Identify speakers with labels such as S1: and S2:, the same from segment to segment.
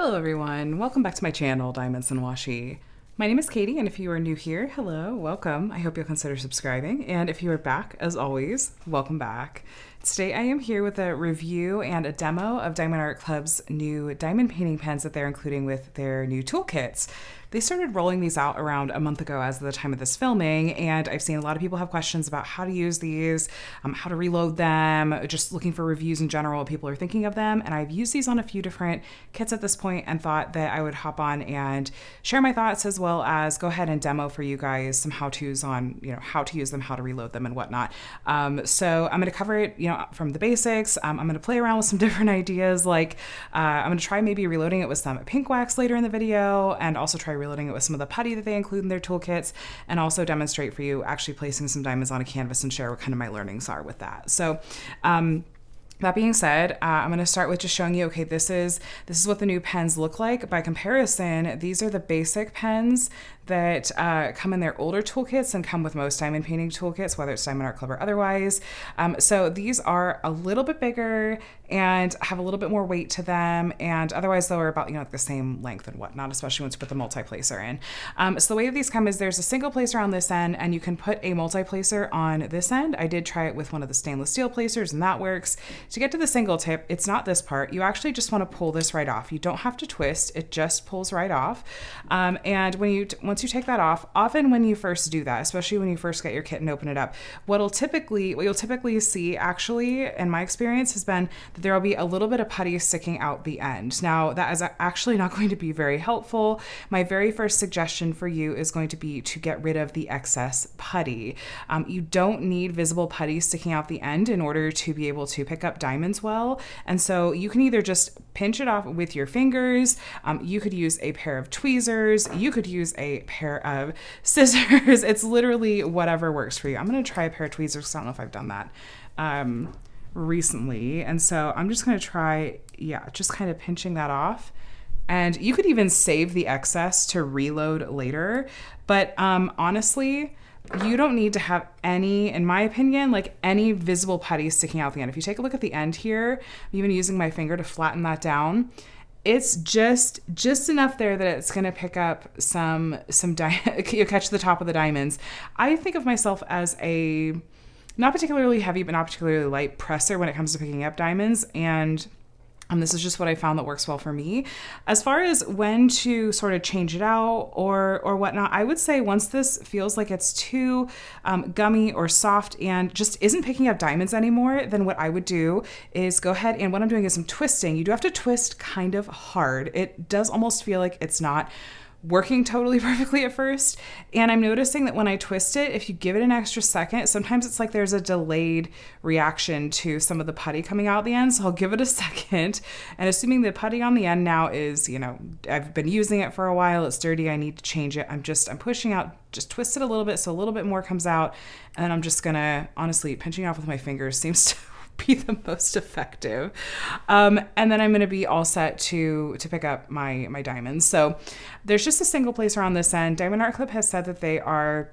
S1: Hello everyone, welcome back to my channel, Diamonds and Washi. My name is Katie, and if you are new here, hello, welcome. I hope you'll consider subscribing, and if you are back, as always, welcome back. Today I am here with a review and a demo of Diamond Art Club's new diamond painting pens that they're including with their new toolkits. They started rolling these out around a month ago as of the time of this filming, and I've seen a lot of people have questions about how to use these, how to reload them, just looking for reviews in general, what people are thinking of them. And I've used these on a few different kits at this point and thought that I would hop on and share my thoughts as well as go ahead and demo for you guys some how-tos on, how to use them, how to reload them and whatnot. So I'm going to cover it, from the basics. I'm going to play around with some different ideas. Like I'm going to try maybe reloading it with some pink wax later in the video, and also try reloading it with some of the putty that they include in their toolkits, and also demonstrate for you actually placing some diamonds on a canvas and share what kind of my learnings are with that. So that being said, I'm going to start with just showing you, okay, this is what the new pens look like. By comparison, these are the basic pens that come in their older toolkits and come with most diamond painting toolkits, whether it's Diamond Art Club or otherwise. So these are a little bit bigger and have a little bit more weight to them, and otherwise they're about like the same length and whatnot, especially once you put the multi-placer in. So the way that these come is there's a single placer on this end, and you can put a multi-placer on this end. I did try it with one of the stainless steel placers, and that works. To get to the single tip, it's not this part. You actually just want to pull this right off. You don't have to twist. It just pulls right off. And once you take that off, often when you first do that, especially when you first get your kit and open it up, what you'll typically see, actually, in my experience, has been that there will be a little bit of putty sticking out the end. Now, that is actually not going to be very helpful. My very first suggestion for you is going to be to get rid of the excess putty. You don't need visible putty sticking out the end in order to be able to pick up diamonds well. And so you can either just pinch it off with your fingers, you could use a pair of tweezers, you could use a pair of scissors. It's literally whatever works for you. I'm going to try a pair of tweezers because I don't know if I've done that recently. And so I'm just going to try, just kind of pinching that off. And you could even save the excess to reload later. But honestly, you don't need to have any, in my opinion, like any visible putty sticking out the end. If you take a look at the end here, I'm even using my finger to flatten that down. It's just enough there that it's going to pick up some you catch the top of the diamonds. I think of myself as a not particularly heavy, but not particularly light presser when it comes to picking up diamonds. And this is just what I found that works well for me. As far as when to sort of change it out or whatnot, I would say once this feels like it's too gummy or soft and just isn't picking up diamonds anymore, then what I would do is go ahead, and what I'm doing is I'm twisting. You do have to twist kind of hard. It does almost feel like it's not working totally perfectly at first. And I'm noticing that when I twist it, if you give it an extra second, sometimes it's like there's a delayed reaction to some of the putty coming out the end. So I'll give it a second. And assuming the putty on the end now is, I've been using it for a while, it's dirty, I need to change it. I'm pushing out, just twist it a little bit so a little bit more comes out. And then I'm just gonna, honestly, pinching off with my fingers seems to be the most effective. And then I'm going to be all set to pick up my diamonds. So there's just a single placer on this end. Diamond Art Club has said that they are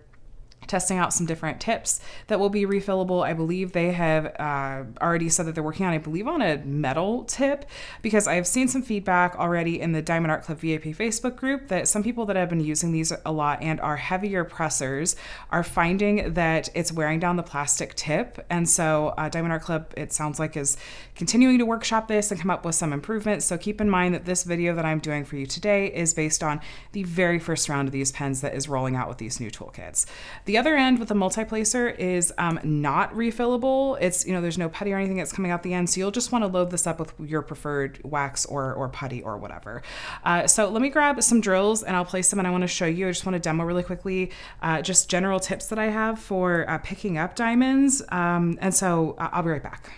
S1: testing out some different tips that will be refillable. I believe they have already said that they're working on, on a metal tip, because I've seen some feedback already in the Diamond Art Club VIP Facebook group that some people that have been using these a lot and are heavier pressers are finding that it's wearing down the plastic tip. And so Diamond Art Club, it sounds like, is continuing to workshop this and come up with some improvements. So keep in mind that this video that I'm doing for you today is based on the very first round of these pens that is rolling out with these new toolkits. The other end with the multi-placer is not refillable. It's, there's no putty or anything that's coming out the end. So you'll just want to load this up with your preferred wax or putty or whatever. So let me grab some drills and I'll place them, and I want to show you, I just want to demo really quickly, just general tips that I have for picking up diamonds. And so I'll be right back.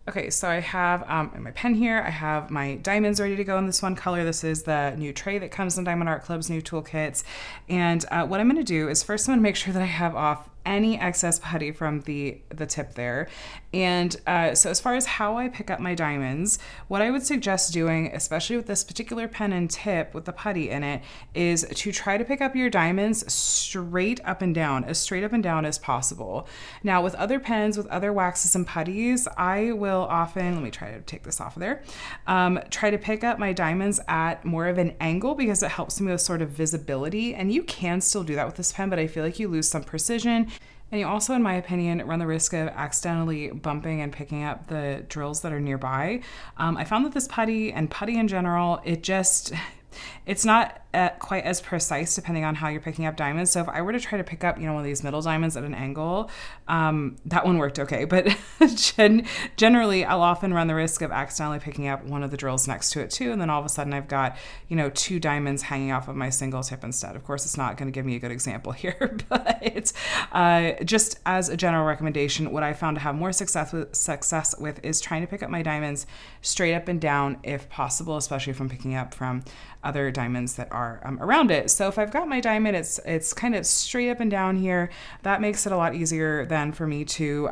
S1: Okay, so I have in my pen here, I have my diamonds ready to go in this one color. This is the new tray that comes in Diamond Art Club's new toolkits. And what I'm going to do is first I'm going to make sure that I have off any excess putty from the tip there. And so as far as how I pick up my diamonds, what I would suggest doing, especially with this particular pen and tip with the putty in it, is to try to pick up your diamonds straight up and down, as straight up and down as possible. Now with other pens, with other waxes and putties, I will often, let me try to take this off of there, try to pick up my diamonds at more of an angle because it helps me with sort of visibility. And you can still do that with this pen, but I feel like you lose some precision. And you also, in my opinion, run the risk of accidentally bumping and picking up the drills that are nearby. I found that this putty and putty in general, it's not quite as precise depending on how you're picking up diamonds. So if I were to try to pick up, one of these middle diamonds at an angle, that one worked okay. But generally, I'll often run the risk of accidentally picking up one of the drills next to it too. And then all of a sudden I've got, 2 diamonds hanging off of my single tip instead. Of course, it's not going to give me a good example here, but it's just as a general recommendation, what I found to have more success with is trying to pick up my diamonds straight up and down if possible, especially if I'm picking up from other diamonds that are around it. So if I've got my diamond, it's kind of straight up and down here. That makes it a lot easier than for me to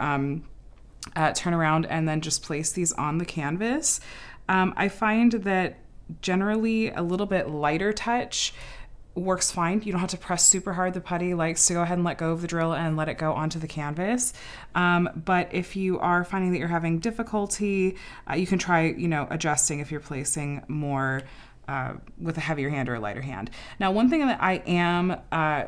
S1: turn around and then just place these on the canvas. I find that generally a little bit lighter touch works fine. You don't have to press super hard. The putty likes to go ahead and let go of the drill and let it go onto the canvas. But if you are finding that you're having difficulty, you can try, adjusting if you're placing more with a heavier hand or a lighter hand. Now, one thing that I am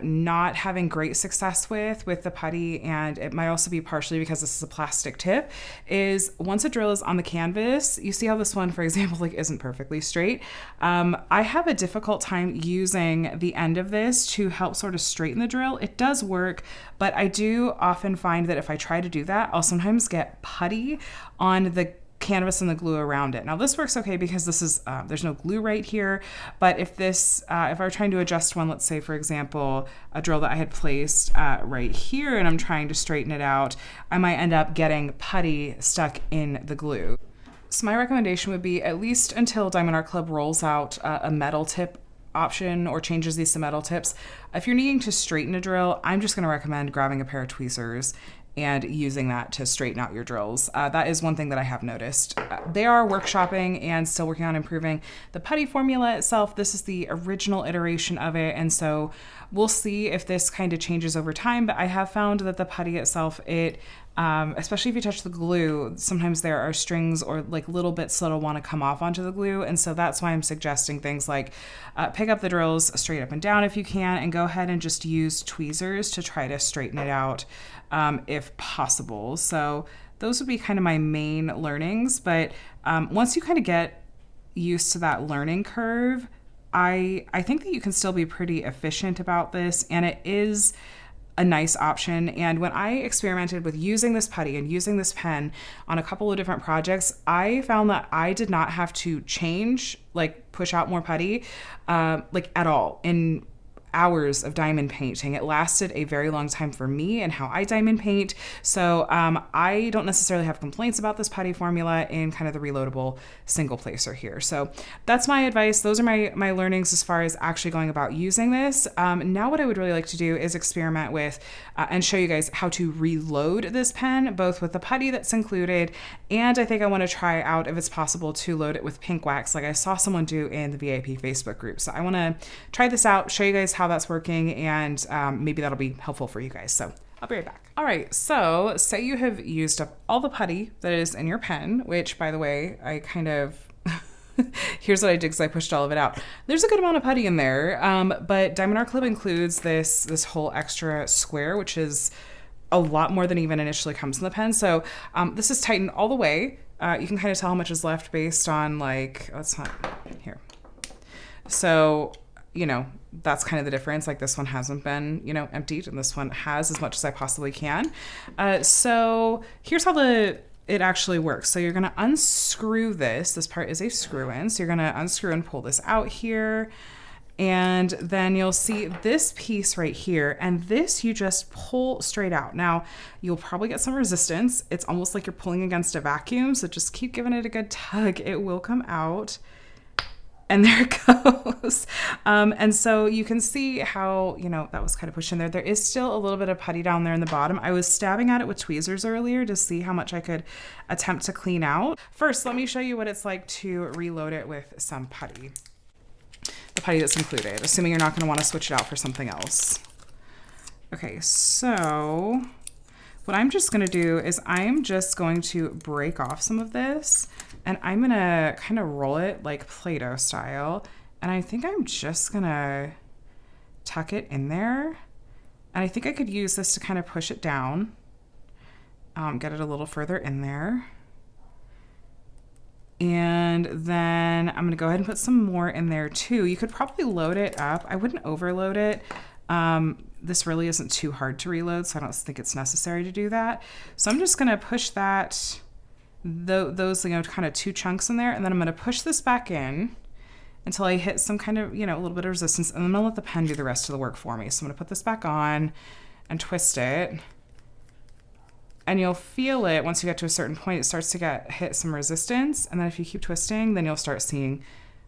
S1: not having great success with the putty, and it might also be partially because this is a plastic tip, is once a drill is on the canvas, you see how this one, for example, isn't perfectly straight. I have a difficult time using the end of this to help sort of straighten the drill. It does work, but I do often find that if I try to do that, I'll sometimes get putty on the canvas and the glue around it. Now this works okay because this is there's no glue right here, but if I were trying to adjust one, let's say for example a drill that I had placed right here and I'm trying to straighten it out, I might end up getting putty stuck in the glue. So my recommendation would be, at least until Diamond Art Club rolls out a metal tip option or changes these to metal tips, if you're needing to straighten a drill, I'm just going to recommend grabbing a pair of tweezers and using that to straighten out your drills. That is one thing that I have noticed. They are workshopping and still working on improving the putty formula itself. This is the original iteration of it, and so we'll see if this kind of changes over time, but I have found that the putty itself, especially if you touch the glue, sometimes there are strings or little bits that'll want to come off onto the glue, and so that's why I'm suggesting things like pick up the drills straight up and down if you can, and go ahead and just use tweezers to try to straighten it out if possible. So those would be kind of my main learnings, but once you kind of get used to that learning curve, I think that you can still be pretty efficient about this, and it is a nice option. And when I experimented with using this putty and using this pen on a couple of different projects, I found that I did not have to push out more putty at all in hours of diamond painting. It lasted a very long time for me and how I diamond paint. So I don't necessarily have complaints about this putty formula in kind of the reloadable single placer here. So that's my advice. Those are my learnings as far as actually going about using this. Now what I would really like to do is experiment with and show you guys how to reload this pen, both with the putty that's included, and I think I want to try out if it's possible to load it with pink wax like I saw someone do in the VIP Facebook group. So I want to try this out, show you guys how that's working, and maybe that'll be helpful for you guys. So I'll be right back. All right, so say you have used up all the putty that is in your pen, which by the way, I kind of, here's what I did because I pushed all of it out. There's a good amount of putty in there, but Diamond Art Club includes this whole extra square, which is a lot more than even initially comes in the pen. So this is tightened all the way. You can kind of tell how much is left based on it's not here. So, that's kind of the difference. This one hasn't been, emptied, and this one has as much as I possibly can. So here's how it actually works. So you're going to unscrew this. This part is a screw in. So you're going to unscrew and pull this out here. And then you'll see this piece right here, and this you just pull straight out. Now, you'll probably get some resistance. It's almost like you're pulling against a vacuum, so just keep giving it a good tug. It will come out. And there it goes. And so you can see how, you know, that was kind of pushed in there. There is still a little bit of putty down there in the bottom. I was stabbing at it with tweezers earlier to see how much I could attempt to clean out. First, let me show you what it's like to reload it with some putty. The putty that's included, assuming you're not going to want to switch it out for something else. Okay, so what I'm just going to do is I'm just going to break off some of this, and I'm going to kind of roll it like Play-Doh style. And I think I'm just going to tuck it in there. And I think I could use this to kind of push it down, get it a little further in there. And then I'm going to go ahead and put some more in there too. You could probably load it up. I wouldn't overload it. This really isn't too hard to reload, so I don't think it's necessary to do that. So I'm just going to push that, those, you know, kind of 2 chunks in there, and then I'm going to push this back in until I hit some kind of, you know, a little bit of resistance, and then I'll let the pen do the rest of the work for me. So I'm going to put this back on and twist it, and you'll feel it once you get to a certain point. It starts to hit some resistance, and then if you keep twisting, then you'll start seeing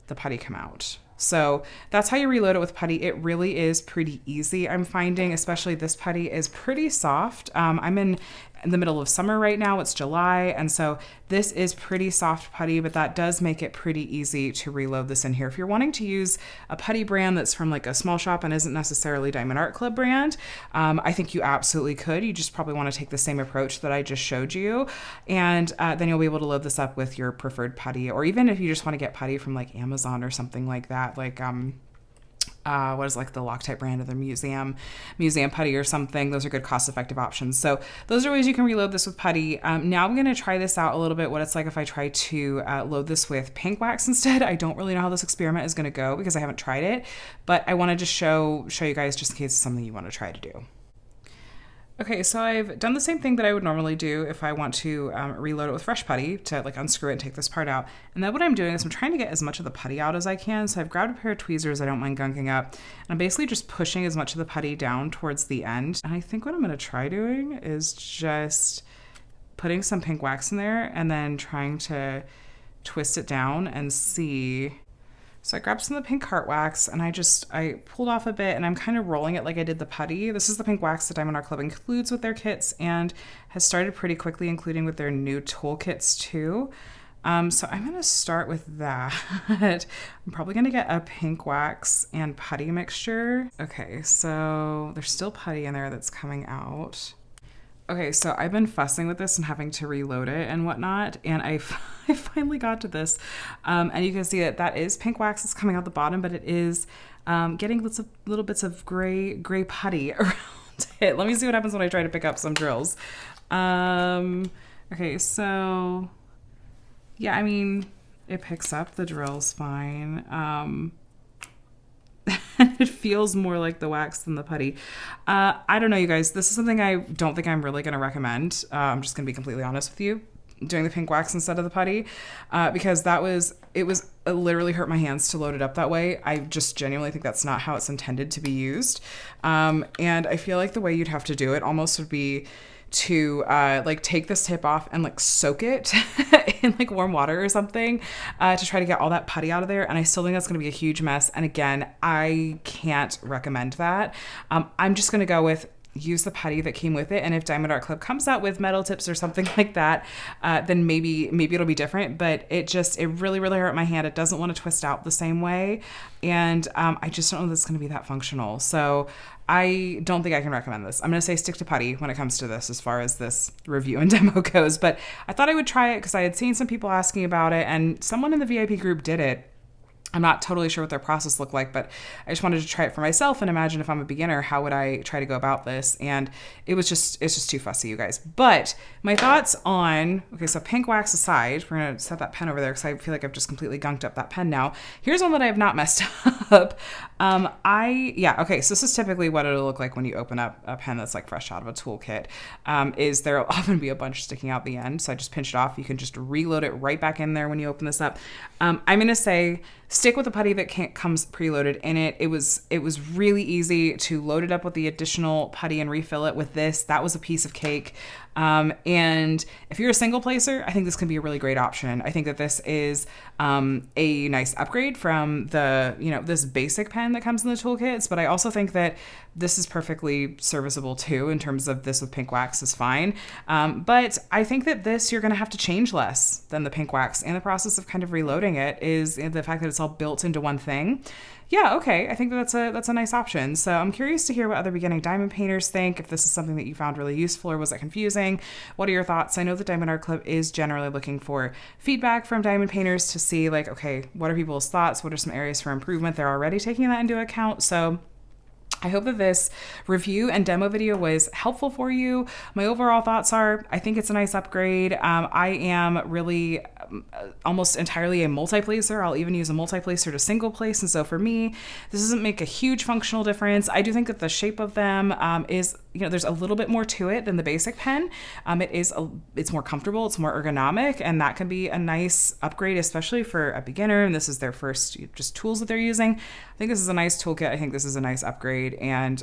S1: the putty come out. So that's how you reload it with putty. It really is pretty easy. I'm finding, especially this putty is pretty soft. I'm in the middle of summer right now. It's July. And so this is pretty soft putty, but that does make it pretty easy to reload this in here. If you're wanting to use a putty brand that's from like a small shop and isn't necessarily Diamond Art Club brand, I think you absolutely could. You just probably want to take the same approach that I just showed you. And then you'll be able to load this up with your preferred putty, or even if you just want to get putty from like Amazon or something like that, like what is like the Loctite brand of their museum putty or something. Those are good cost-effective options. So those are ways you can reload this with putty. Now I'm going to try this out a little bit, what it's like if I try to load this with pink wax instead. I don't really know how this experiment is going to go because I haven't tried it, but I want to just show you guys just in case it's something you want to try to do. Okay, so I've done the same thing that I would normally do if I want to reload it with fresh putty, to like unscrew it and take this part out. And then what I'm doing is I'm trying to get as much of the putty out as I can. So I've grabbed a pair of tweezers I don't mind gunking up. And I'm basically just pushing as much of the putty down towards the end. And I think what I'm going to try doing is just putting some pink wax in there and then trying to twist it down and see. So I grabbed some of the pink heart wax and I pulled off a bit and I'm kind of rolling it like I did the putty. This is the pink wax that Diamond Art Club includes with their kits and has started pretty quickly including with their new toolkits too. So I'm going to start with that. I'm probably going to get a pink wax and putty mixture. Okay, so there's still putty in there that's coming out. Okay, so I've been fussing with this and having to reload it and whatnot, and I finally got to this. And you can see that is pink wax that's coming out the bottom, but it is getting little bits of gray putty around it. Let me see what happens when I try to pick up some drills. Okay, so yeah, I mean, it picks up the drills fine. It feels more like the wax than the putty. I don't know, you guys. This is something I don't think I'm really going to recommend. I'm just going to be completely honest with you. Doing the pink wax instead of the putty, because it literally hurt my hands to load it up that way. I just genuinely think that's not how it's intended to be used. And I feel like the way you'd have to do it almost would be to like take this tip off and like soak it in like warm water or something to try to get all that putty out of there. And I still think that's going to be a huge mess. And again, I can't recommend that. I'm just going to go with use the putty that came with it. And if Diamond Art Club comes out with metal tips or something like that, then maybe it'll be different. But it really, really hurt my hand. It doesn't want to twist out the same way. And I just don't know that it's going to be that functional. So I don't think I can recommend this. I'm going to say stick to putty when it comes to this as far as this review and demo goes. But I thought I would try it because I had seen some people asking about it and someone in the VIP group did it. I'm not totally sure what their process looked like, but I just wanted to try it for myself and imagine if I'm a beginner, how would I try to go about this? And it's just too fussy, you guys. But my thoughts on, okay, so pink wax aside, we're going to set that pen over there because I feel like I've just completely gunked up that pen now. Here's one that I have not messed up. Okay, so this is typically what it'll look like when you open up a pen that's like fresh out of a toolkit, is there'll often be a bunch sticking out the end. So I just pinched it off. You can just reload it right back in there when you open this up. I'm going to say, stick with the putty that comes preloaded in it. It was really easy to load it up with the additional putty and refill it with this. That was a piece of cake. And if you're a single placer, I think this can be a really great option. I think that this is a nice upgrade from the, this basic pen that comes in the toolkits, but I also think that this is perfectly serviceable too, in terms of this with pink wax is fine. But I think that this, you're going to have to change less than the pink wax, and the process of kind of reloading it is the fact that it's all built into one thing. Yeah, okay. I think that's a nice option. So I'm curious to hear what other beginning diamond painters think, if this is something that you found really useful or was it confusing. What are your thoughts? I know the Diamond Art Club is generally looking for feedback from diamond painters to see like, okay, what are people's thoughts? What are some areas for improvement? They're already taking that into account. So I hope that this review and demo video was helpful for you. My overall thoughts are, I think it's a nice upgrade. I am really almost entirely a multi-placer. I'll even use a multi-placer to single place. And so for me, this doesn't make a huge functional difference. I do think that the shape of them is, there's a little bit more to it than the basic pen. It's more comfortable, it's more ergonomic, and that can be a nice upgrade, especially for a beginner. And this is their first just tools that they're using. I think this is a nice toolkit. I think this is a nice upgrade. And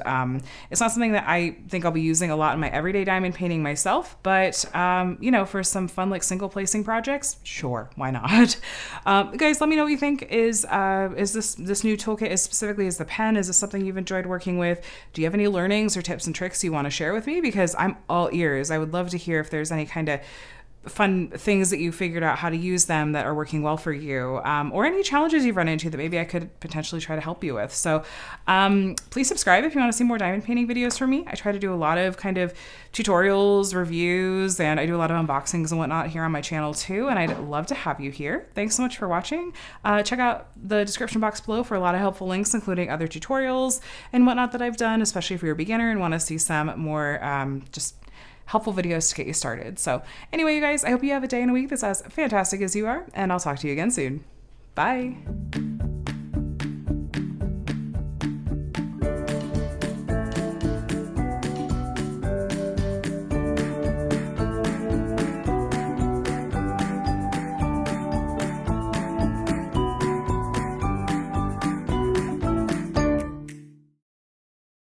S1: it's not something that I think I'll be using a lot in my everyday diamond painting myself, but for some fun like single placing projects, sure, why not? Guys, let me know what you think. Is this new toolkit as specifically as the pen? Is this something you've enjoyed working with? Do you have any learnings or tips and tricks you want to share with me? Because I'm all ears. I would love to hear if there's any kind of fun things that you figured out how to use them that are working well for you, or any challenges you've run into that maybe I could potentially try to help you with. So please subscribe if you want to see more diamond painting videos from me. I try to do a lot of kind of tutorials, reviews, and I do a lot of unboxings and whatnot here on my channel too, and I'd love to have you here. Thanks so much for watching. Check out the description box below for a lot of helpful links, including other tutorials and whatnot that I've done, especially if you're a beginner and want to see some more just helpful videos to get you started. So anyway, you guys, I hope you have a day and a week that's as fantastic as you are, and I'll talk to you again soon. Bye.